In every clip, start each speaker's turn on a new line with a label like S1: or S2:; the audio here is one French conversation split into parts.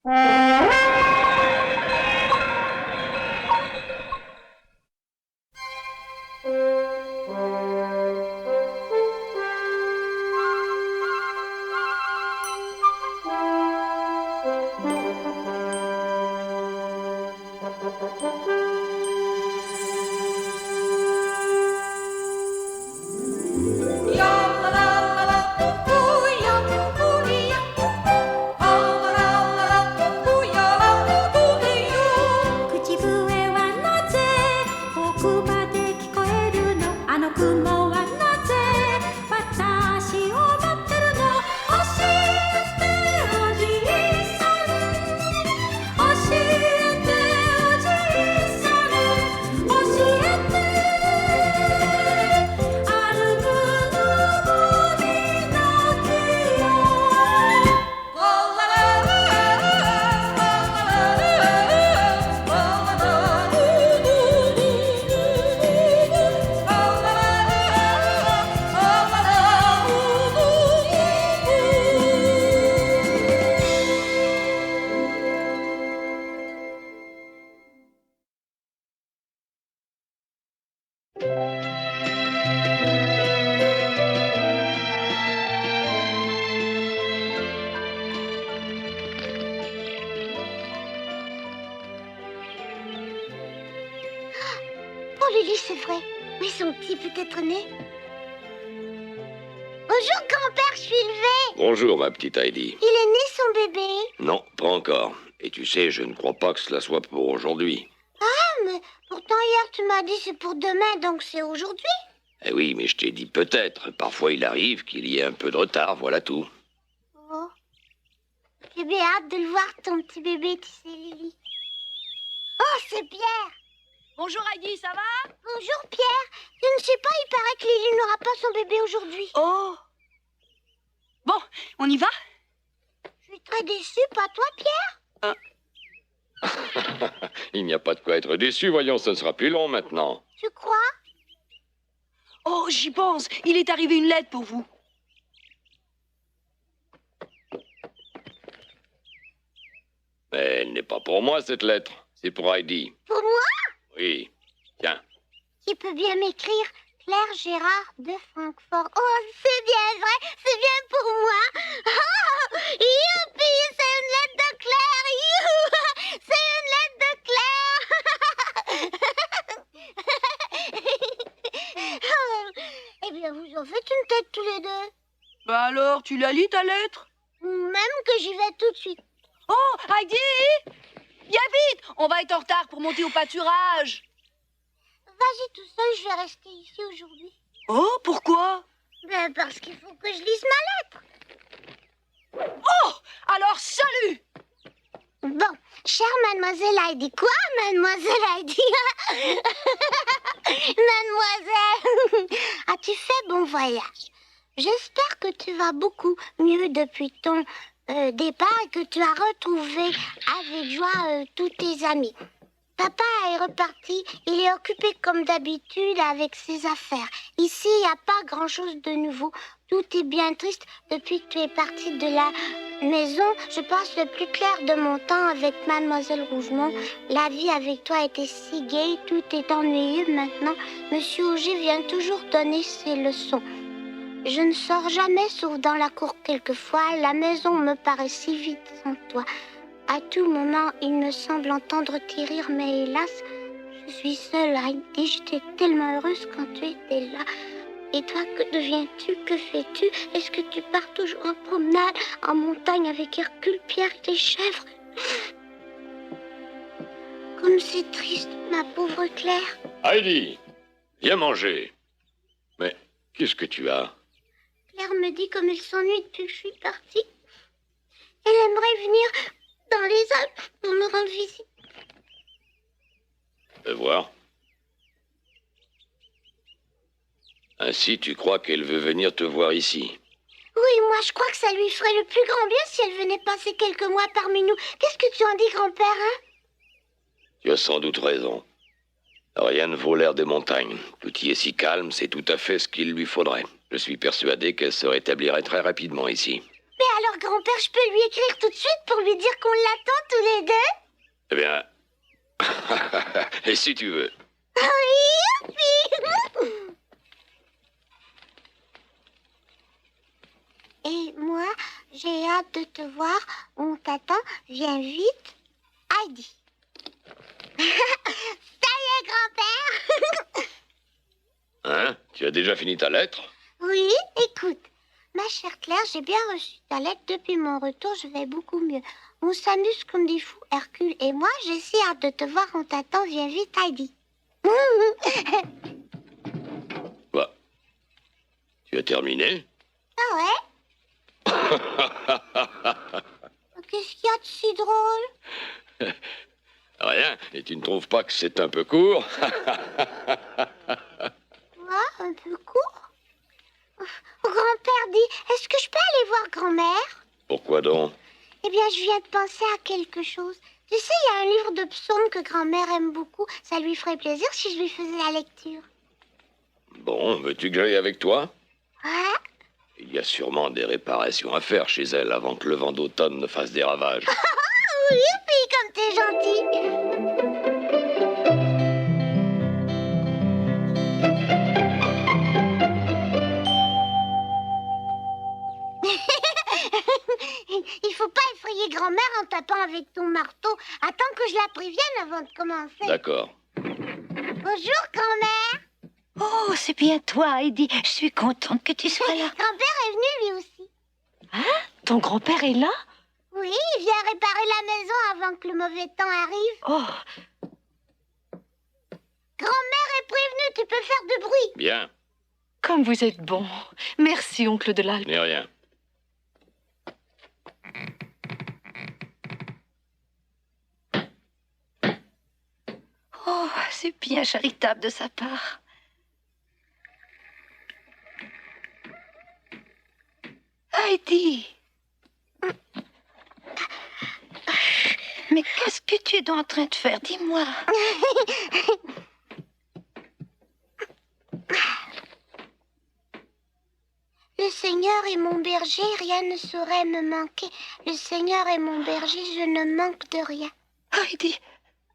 S1: Oh, Lily, c'est vrai. Où est son petit peut-être né? Bonjour, grand-père, je suis levée.
S2: Bonjour, ma petite Heidi.
S1: Il est né, son bébé?
S2: Non, pas encore. Et tu sais, je ne crois pas que cela soit pour aujourd'hui.
S1: Ah, mais pourtant hier tu m'as dit c'est pour demain, donc c'est aujourd'hui.
S2: Eh oui, mais je t'ai dit peut-être. Parfois il arrive qu'il y ait un peu de retard, voilà tout.
S1: Oh, j'ai bien hâte de le voir, ton petit bébé, tu sais, Lily. Oh, c'est Pierre.
S3: Bonjour Heidi, ça va?
S1: Bonjour Pierre. Je ne sais pas, il paraît que Lily n'aura pas son bébé aujourd'hui.
S3: Oh. Bon, on y va?
S1: Je suis très déçue, pas toi Pierre?
S2: Il n'y a pas de quoi être déçu, voyons, ce ne sera plus long maintenant.
S1: Tu crois?
S3: Oh, j'y pense. Il est arrivé une lettre pour vous.
S2: Mais elle n'est pas pour moi, cette lettre. C'est pour Heidi.
S1: Pour moi?
S2: Oui. Tiens.
S1: Qui peut bien m'écrire? Claire Gérard de Francfort. Oh, c'est bien vrai, c'est bien pour moi. Oh, youpi, c'est une lettre de Claire. Youhou, c'est une lettre de Claire. Oh, eh bien, vous en faites une tête tous les deux.
S3: Bah alors, tu la lis ta lettre?
S1: Ou même que j'y vais tout de suite.
S3: Oh, Heidi! Viens vite! On va être en retard pour monter au pâturage.
S1: Vas-y tout seul, je vais rester ici aujourd'hui.
S3: Oh, pourquoi?
S1: Ben, parce qu'il faut que je lise ma lettre.
S3: Oh! Alors, salut!
S1: Bon, chère mademoiselle Heidi. Quoi, mademoiselle Heidi? Mademoiselle, as-tu fait bon voyage? J'espère que tu vas beaucoup mieux depuis ton départ et que tu as retrouvé avec joie tous tes amis. Papa est reparti, il est occupé comme d'habitude avec ses affaires. Ici, il n'y a pas grand-chose de nouveau. Tout est bien triste depuis que tu es parti de la maison. Je passe le plus clair de mon temps avec Mademoiselle Rougemont. La vie avec toi était si gaie, tout est ennuyeux maintenant. Monsieur Auger vient toujours donner ses leçons. Je ne sors jamais sauf dans la cour quelquefois. La maison me paraît si vide sans toi. À tout moment, il me semble entendre tes rires, mais hélas, je suis seule, Heidi. J'étais tellement heureuse quand tu étais là. Et toi, que deviens-tu? Que fais-tu? Est-ce que tu pars toujours en promenade, en montagne avec Hercule, Pierre et les chèvres? Comme c'est triste, ma pauvre Claire.
S2: Heidi, viens manger. Mais qu'est-ce que tu as?
S1: Claire me dit comme elle s'ennuie depuis que je suis partie. Elle aimerait venir dans les Alpes pour me rendre visite.
S2: Fais voir. Ainsi, tu crois qu'elle veut venir te voir ici?
S1: Oui, moi je crois que ça lui ferait le plus grand bien si elle venait passer quelques mois parmi nous. Qu'est-ce que tu en dis, grand-père, hein?
S2: Tu as sans doute raison. Rien ne vaut l'air des montagnes. Tout y est si calme, c'est tout à fait ce qu'il lui faudrait. Je suis persuadé qu'elle se rétablirait très rapidement ici.
S1: Mais alors, grand-père, je peux lui écrire tout de suite pour lui dire qu'on l'attend tous les deux?
S2: Eh bien... Et si tu veux.
S1: Oui, Et moi, j'ai hâte de te voir. On t'attend. Viens vite. Heidi. Ça y est, grand-père.
S2: Hein? Tu as déjà fini ta lettre?
S1: Oui, écoute. Ma chère Claire, j'ai bien reçu ta lettre. Depuis mon retour, je vais beaucoup mieux. On s'amuse comme des fous, Hercule et moi. J'ai si hâte de te voir. On t'attend. Viens vite, Heidi.
S2: Bah. Tu as terminé?
S1: Ah ouais? Qu'est-ce qu'il y a de si drôle?
S2: Rien. Et tu ne trouves pas que c'est un peu court?
S1: Quoi? Un peu court? Grand-père dit, est-ce que je peux aller voir grand-mère?
S2: Pourquoi donc?
S1: Eh bien, je viens de penser à quelque chose. Tu sais, il y a un livre de psaumes que grand-mère aime beaucoup. Ça lui ferait plaisir si je lui faisais la lecture.
S2: Bon, veux-tu que j'aille avec toi?
S1: Ouais?
S2: Il y a sûrement des réparations à faire chez elle avant que le vent d'automne ne fasse des ravages.
S1: Oui, puis comme t'es gentil. Il faut pas effrayer grand-mère en tapant avec ton marteau. Attends que je la prévienne avant de commencer.
S2: D'accord.
S1: Bonjour, grand-mère.
S4: Oh, c'est bien toi, Heidi. Je suis contente que tu sois là.
S1: Grand-père est venu lui aussi.
S4: Ton grand-père est là?
S1: Oui, il vient réparer la maison avant que le mauvais temps arrive.
S4: Oh,
S1: Grand-mère est prévenue, tu peux faire de bruit.
S2: Bien,
S4: comme vous êtes bon. Merci, oncle de l'Alpe.
S2: mais rien.
S4: Oh, c'est bien charitable de sa part. Heidi! Mais qu'est-ce que tu es donc en train de faire? Dis-moi.
S1: Le Seigneur est mon berger, rien ne saurait me manquer. Le Seigneur est mon berger, je ne manque de rien.
S4: Heidi,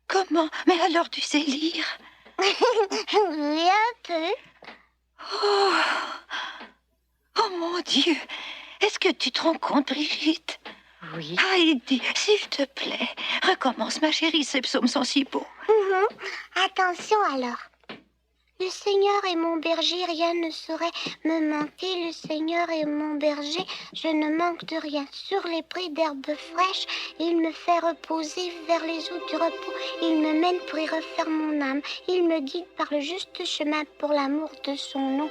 S4: comment? Mais alors tu sais lire?
S1: Oui, un peu.
S4: Oh, oh mon Dieu! Est-ce que tu te rends compte, Brigitte? Oui. Heidi, s'il te plaît, recommence, ma chérie, ces psaumes sont si beaux.
S1: Attention alors. Le Seigneur est mon berger, rien ne saurait me manquer. Le Seigneur est mon berger, je ne manque de rien. Sur les prés d'herbes fraîches, il me fait reposer vers les eaux du repos. Il me mène pour y refaire mon âme. Il me guide par le juste chemin pour l'amour de son nom.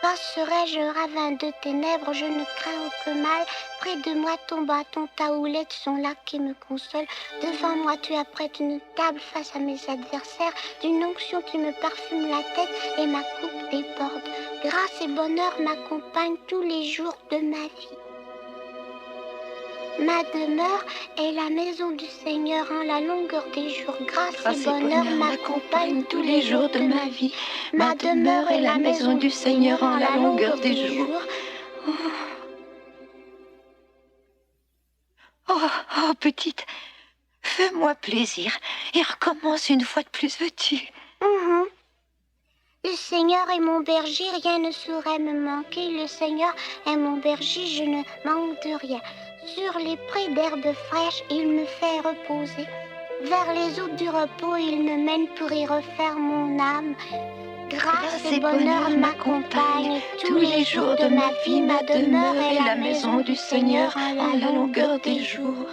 S1: Passerai-je un ravin de ténèbres, je ne crains aucun mal. Près de moi, ton bâton, ta houlette sont là qui me consolent. Devant moi, tu apprêtes une table face à mes adversaires, d'une onction qui me parfume la tête et ma coupe déborde. Grâce et bonheur m'accompagnent tous les jours de ma vie. Ma demeure est la maison du Seigneur en la longueur des jours. Grâce et bonheur m'accompagnent tous les jours de ma vie. Ma demeure est la maison du Seigneur en la longueur des jours.
S4: Oh, petite, fais-moi plaisir et recommence une fois de plus, veux-tu?
S1: Le Seigneur est mon berger, rien ne saurait me manquer. Le Seigneur est mon berger, je ne manque de rien. Sur les prés d'herbes fraîches, il me fait reposer. Vers les eaux du repos, il me mène pour y refaire mon âme. Grâce et bonheur m'accompagnent tous les jours de ma vie. Ma demeure est la maison du Seigneur en la longueur des jours.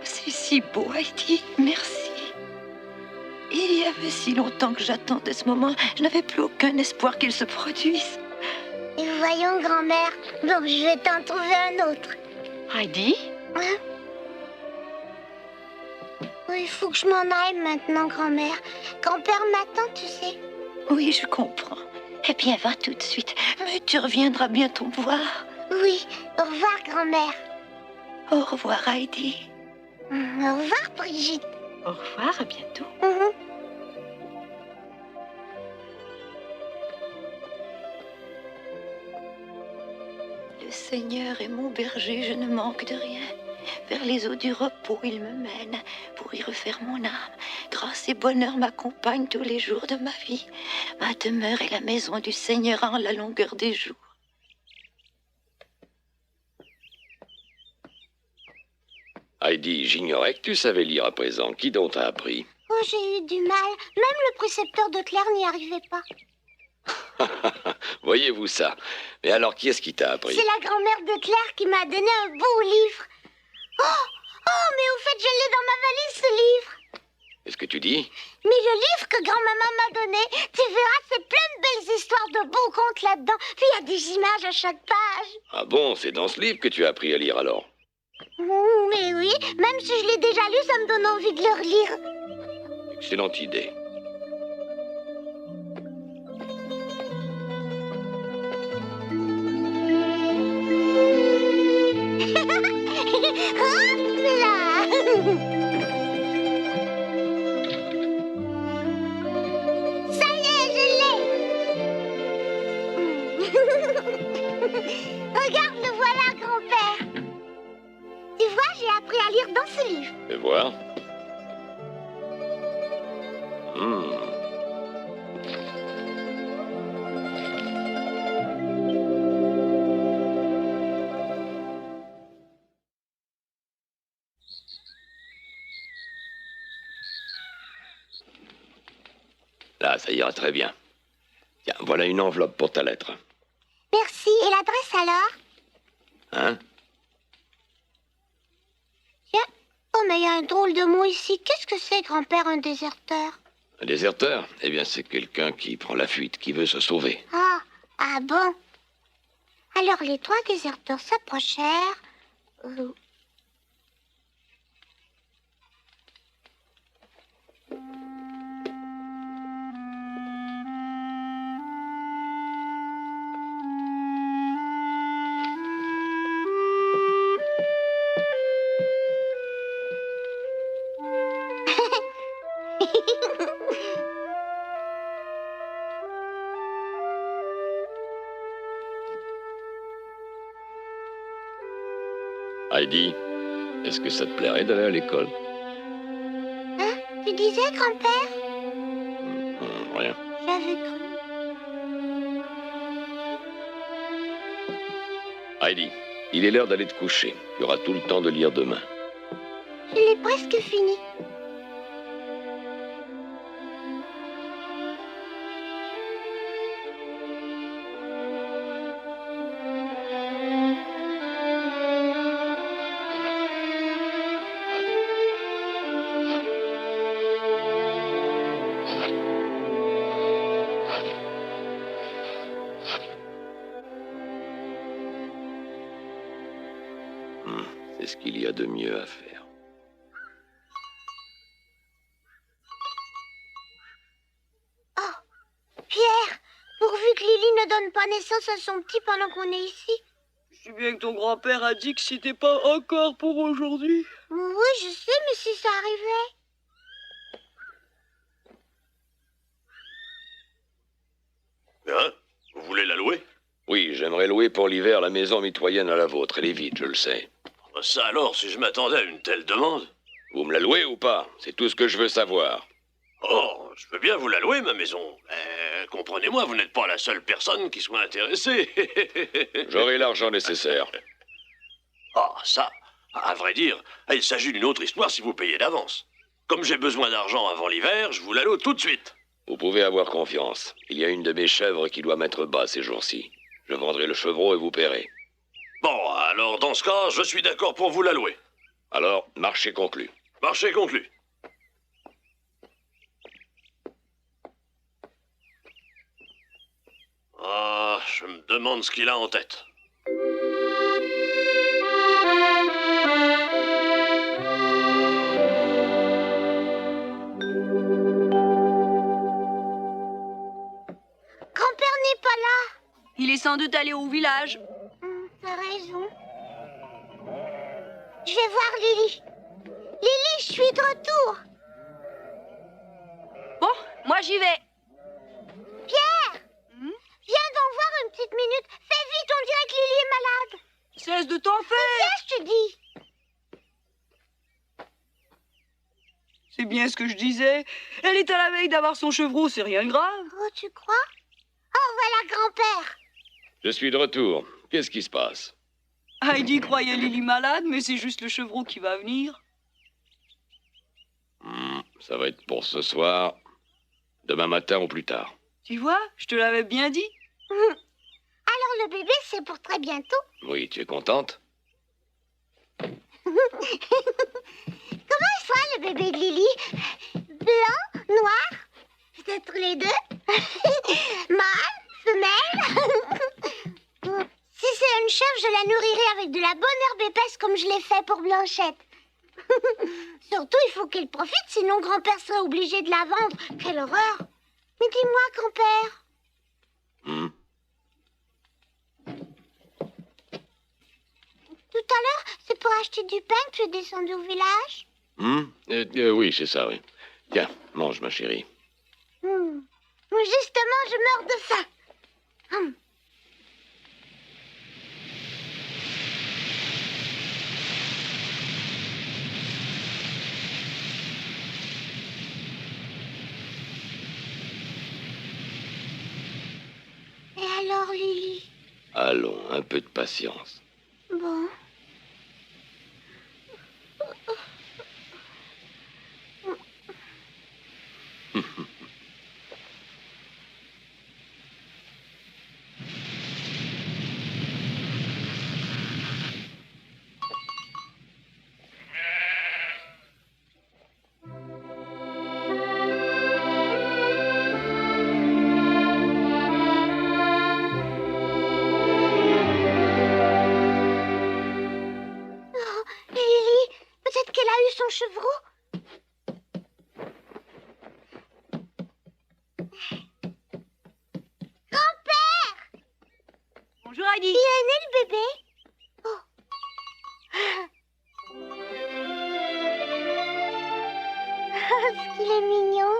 S4: C'est si beau, Heidi, merci. Il y avait si longtemps que j'attendais ce moment, je n'avais plus aucun espoir qu'il se produise.
S1: Et voyons, grand-mère. Bon, je vais t'en trouver un autre.
S4: Heidi?
S1: Hein? Oui, il faut que je m'en aille maintenant, grand-mère. Grand-père m'attend, tu sais.
S4: Oui, je comprends. Eh bien, va tout de suite. Mais tu reviendras bientôt me voir.
S1: Oui, au revoir, grand-mère.
S4: Au revoir, Heidi.
S1: Au revoir, Brigitte.
S4: Au revoir, à bientôt.
S1: Mhm.
S4: Le Seigneur est mon berger, je ne manque de rien. Vers les eaux du repos, il me mène pour y refaire mon âme. Grâce et bonheur m'accompagnent tous les jours de ma vie. Ma demeure est la maison du Seigneur en la longueur des jours.
S2: Heidi, j'ignorais que tu savais lire à présent. Qui donc t'a appris?
S1: Oh, j'ai eu du mal. Même le précepteur de Claire n'y arrivait pas.
S2: Voyez-vous ça? Mais alors, qui est-ce qui t'a appris?
S1: C'est la grand-mère de Claire qui m'a donné un beau livre. Oh, mais au fait, je l'ai dans ma valise, ce livre.
S2: Qu'est-ce que tu dis?
S1: Mais le livre que grand-maman m'a donné, tu verras, c'est plein de belles histoires de beaux contes là-dedans. Puis il y a des images à chaque page.
S2: Ah bon, c'est dans ce livre que tu as appris à lire alors?
S1: Mais oui, même si je l'ai déjà lu, ça me donne envie de le relire.
S2: Excellente idée.
S1: Hop là. Ça y est, je l'ai. Regarde, le voilà, grand-père. Tu vois, j'ai appris à lire dans ce livre.
S2: Fais voir. Hmm. Là, ça ira très bien. Tiens, voilà une enveloppe pour ta lettre.
S1: Merci. Et l'adresse alors?
S2: Hein?
S1: Tiens. Oh, mais il y a un drôle de mot ici. Qu'est-ce que c'est, grand-père, un déserteur?
S2: Un déserteur? Eh bien, c'est quelqu'un qui prend la fuite, qui veut se sauver.
S1: Ah bon? Alors les trois déserteurs s'approchèrent.
S2: Heidi, est-ce que ça te plairait d'aller à l'école?
S1: Hein? Tu disais, grand-père?
S2: Rien.
S1: J'avais cru.
S2: Heidi, il est l'heure d'aller te coucher. Tu auras tout le temps de lire demain.
S1: Je l'ai presque fini.
S2: C'est ce qu'il y a de mieux à faire.
S1: Pierre, pourvu que Lily ne donne pas naissance à son petit pendant qu'on est ici.
S3: Je sais bien que ton grand-père a dit que c'était pas encore pour aujourd'hui.
S1: Oui, je sais, mais si ça arrivait.
S2: Hein? Vous voulez la louer? Oui, j'aimerais louer pour l'hiver la maison mitoyenne à la vôtre. Elle est vide, je le sais.
S5: Ça alors, si je m'attendais à une telle demande?
S2: Vous me la louez ou pas? C'est tout ce que je veux savoir.
S5: Oh, je veux bien vous la louer, ma maison. Mais comprenez-moi, vous n'êtes pas la seule personne qui soit intéressée.
S2: J'aurai l'argent nécessaire.
S5: Ah, ça, à vrai dire, il s'agit d'une autre histoire si vous payez d'avance. Comme j'ai besoin d'argent avant l'hiver, je vous la loue tout de suite.
S2: Vous pouvez avoir confiance. Il y a une de mes chèvres qui doit mettre bas ces jours-ci. Je vendrai le chevreau et vous paierez.
S5: Bon, alors dans ce cas, je suis d'accord pour vous la louer.
S2: Alors, marché conclu.
S5: Marché conclu. Ah, je me demande ce qu'il a en tête.
S1: Grand-père n'est pas là.
S3: Il est sans doute allé au village.
S1: T'as raison. Je vais voir Lily. Lily, je suis de retour.
S3: Bon, moi j'y vais.
S1: Pierre, viens d'en voir une petite minute. Fais vite, on dirait que Lily est malade.
S3: Cesse de t'en faire.
S1: Viens, je te dis.
S3: C'est bien ce que je disais. Elle est à la veille d'avoir son chevreau, c'est rien de grave.
S1: Oh, tu crois? Oh, voilà grand-père.
S2: Je suis de retour. Qu'est-ce qui se passe?
S3: Heidi croyait Lily malade, mais c'est juste le chevreau qui va venir.
S2: Ça va être pour ce soir, demain matin ou plus tard.
S3: Tu vois, je te l'avais bien dit.
S1: Alors le bébé, c'est pour très bientôt.
S2: Oui, tu es contente?
S1: Comment il soit le bébé de Lily? Blanc, noir, peut-être les deux? Mâle, femelle? Si c'est une chèvre, je la nourrirai avec de la bonne herbe épaisse comme je l'ai fait pour Blanchette. Surtout, il faut qu'elle profite, sinon grand-père serait obligé de la vendre. Quelle horreur! Mais dis-moi, grand-père. Tout à l'heure, c'est pour acheter du pain que tu es descendu au village?
S2: Oui, c'est ça, oui. Tiens, mange, ma chérie.
S1: Justement, je meurs de faim. Et alors, Lily?
S2: Allons, un peu de patience.
S1: Bon. Lily, peut-être qu'elle a eu son chevreau? Grand-père!
S3: Bonjour Heidi.
S1: Il est né le bébé? Oh. Ce qu'il est mignon.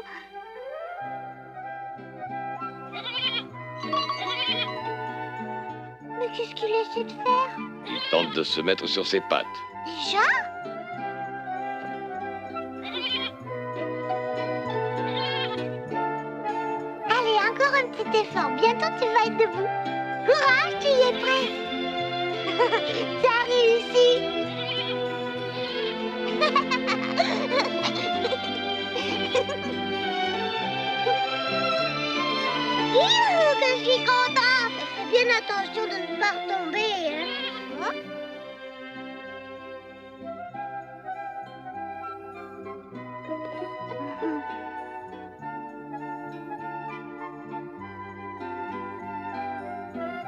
S1: Mais qu'est-ce qu'il essaie de faire?
S2: Il tente de se mettre sur ses pattes.
S1: Déjà? Allez, encore un petit effort. Bientôt tu vas être debout. Courage, tu y es prêt. Tu as réussi. Youhou, que je suis contente. Fais bien attention de ne pas retomber. Hein.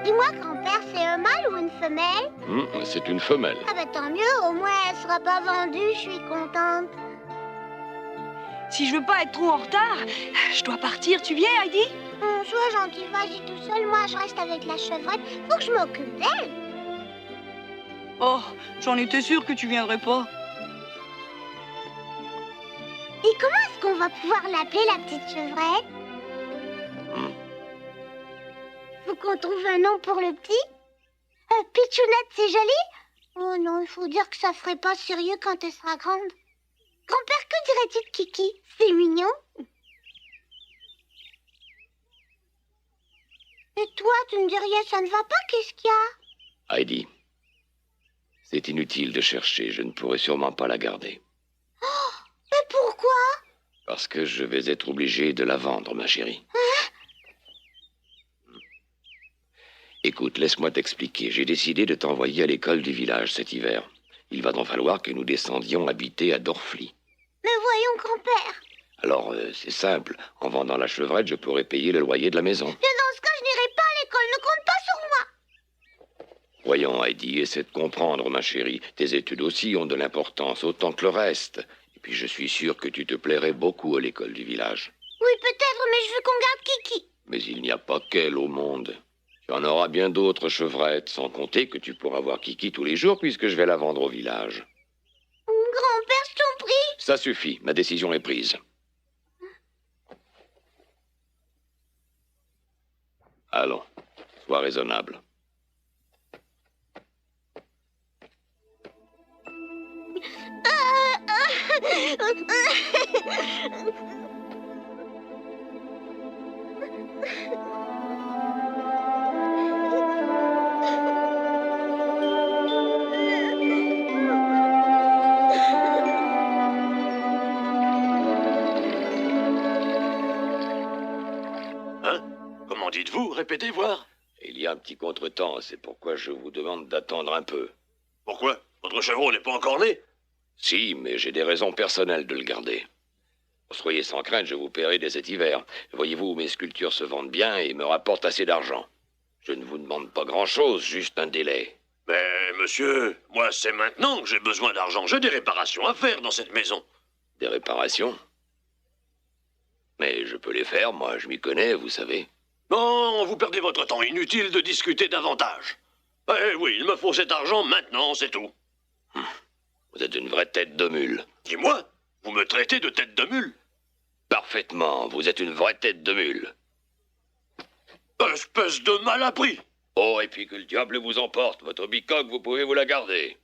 S1: Dis-moi, grand-père, c'est un mâle ou une femelle?
S2: C'est une femelle.
S1: Ah bah tant mieux, au moins elle sera pas vendue, je suis contente.
S3: Si je veux pas être trop en retard, je dois partir. Tu viens, Heidi?
S1: Sois gentil, vas-y tout seul, moi je reste avec la chevrette, faut que je m'occupe d'elle.
S3: Oh, j'en étais sûre que tu viendrais pas.
S1: Et comment est-ce qu'on va pouvoir l'appeler, la petite chevrette? Faut qu'on trouve un nom pour le petit. Pitchounette, c'est joli? Oh non, il faut dire que ça ferait pas sérieux quand elle sera grande. Grand-père, que dirais-tu de Kiki? C'est mignon. Et toi, tu me dis rien, ça ne va pas, qu'est-ce qu'il y a?
S2: Heidi, c'est inutile de chercher, je ne pourrai sûrement pas la garder.
S1: Oh, mais pourquoi?
S2: Parce que je vais être obligé de la vendre, ma chérie. Écoute, laisse-moi t'expliquer. J'ai décidé de t'envoyer à l'école du village cet hiver. Il va donc falloir que nous descendions habiter à Dorfli.
S1: Mais voyons, grand-père.
S2: Alors, c'est simple. En vendant la chevrette, je pourrai payer le loyer de la maison.
S1: Bien dans ce cas, je n'irai pas à l'école. Ne compte pas sur moi.
S2: Voyons, Heidi, essaie de comprendre, ma chérie. Tes études aussi ont de l'importance, autant que le reste. Et puis, je suis sûr que tu te plairais beaucoup à l'école du village.
S1: Oui, peut-être, mais je veux qu'on garde Kiki.
S2: Mais il n'y a pas qu'elle au monde. Tu en auras bien d'autres chevrettes, sans compter que tu pourras voir Kiki tous les jours puisque je vais la vendre au village.
S1: Grand-père, je t'en prie.
S2: Ça suffit, ma décision est prise. Allons, sois raisonnable.
S5: Hein? Comment dites-vous? Répétez voir.
S2: Il y a un petit contretemps, c'est pourquoi je vous demande d'attendre un peu.
S5: Pourquoi? Votre chevreau n'est pas encore né?
S2: Si, mais j'ai des raisons personnelles de le garder. Soyez sans crainte, je vous paierai dès cet hiver. Voyez-vous, mes sculptures se vendent bien et me rapportent assez d'argent. Je ne vous demande pas grand-chose, juste un délai.
S5: Mais, monsieur, moi, c'est maintenant que j'ai besoin d'argent. J'ai des réparations à faire dans cette maison.
S2: Des réparations? Mais je peux les faire, moi, je m'y connais, vous savez.
S5: Non, vous perdez votre temps. Inutile de discuter davantage. Eh oui, il me faut cet argent maintenant, c'est tout.
S2: Vous êtes une vraie tête de mule.
S5: Dis-moi, vous me traitez de tête de mule?
S2: Parfaitement, vous êtes une vraie tête de mule.
S5: Espèce de malappris!
S2: Oh, et puis que le diable vous emporte. Votre bicoque, vous pouvez vous la garder.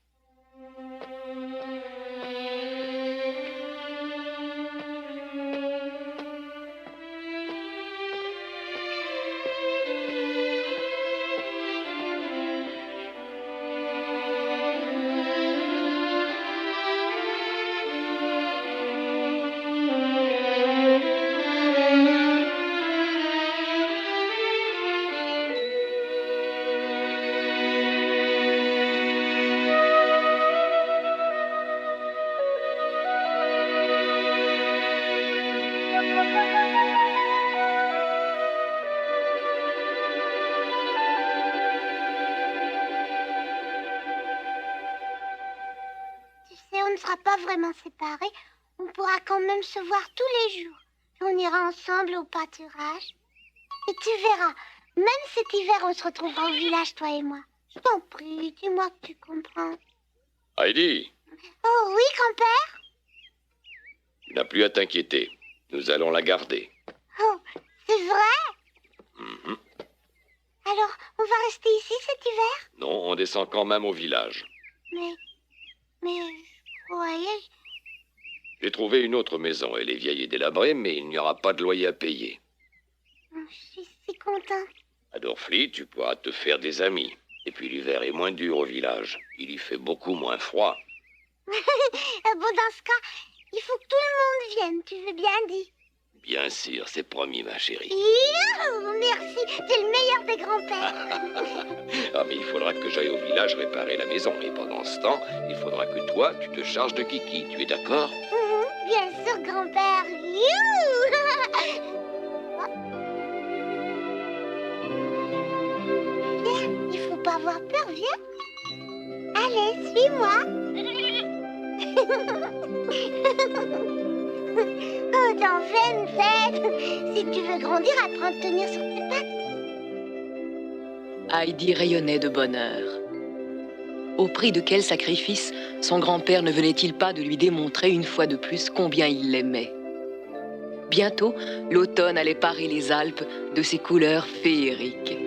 S1: Tu sais, on ne sera pas vraiment séparés. On pourra quand même se voir tous les jours. On ira ensemble au pâturage. Et tu verras, même cet hiver, on se retrouvera au village, toi et moi. Je t'en prie, dis-moi que tu comprends.
S2: Heidi,
S1: Oh oui, grand-père?
S2: tu n'as plus à t'inquiéter. Nous allons la garder.
S1: Oh, c'est vrai?
S2: Mhm.
S1: Alors, on va rester ici cet hiver?
S2: Non, on descend quand même au village.
S1: Mais, je croyais...
S2: J'ai trouvé une autre maison. Elle est vieille et délabrée, mais il n'y aura pas de loyer à payer.
S1: Je suis si content.
S2: À Dorfli, tu pourras te faire des amis. Et puis l'hiver est moins dur au village. Il y fait beaucoup moins froid.
S1: Bon, dans ce cas, il faut que tout le monde vienne, tu veux bien dire?
S2: Bien sûr, c'est promis, ma chérie.
S1: Youhou, merci, tu es le meilleur des grands-pères.
S2: Ah, mais il faudra que j'aille au village réparer la maison. Et pendant ce temps, il faudra que toi, tu te charges de Kiki. Tu es d'accord?
S1: Bien sûr, grand-père. Youhou. Viens, il faut pas avoir peur, viens. Allez, suis-moi. Oh, t'en fais une fête. Si tu veux grandir, apprends à te tenir sur tes pattes.
S3: Heidi rayonnait de bonheur. Au prix de quel sacrifice son grand-père ne venait-il pas de lui démontrer une fois de plus combien il l'aimait? Bientôt, l'automne allait parer les Alpes de ses couleurs féeriques.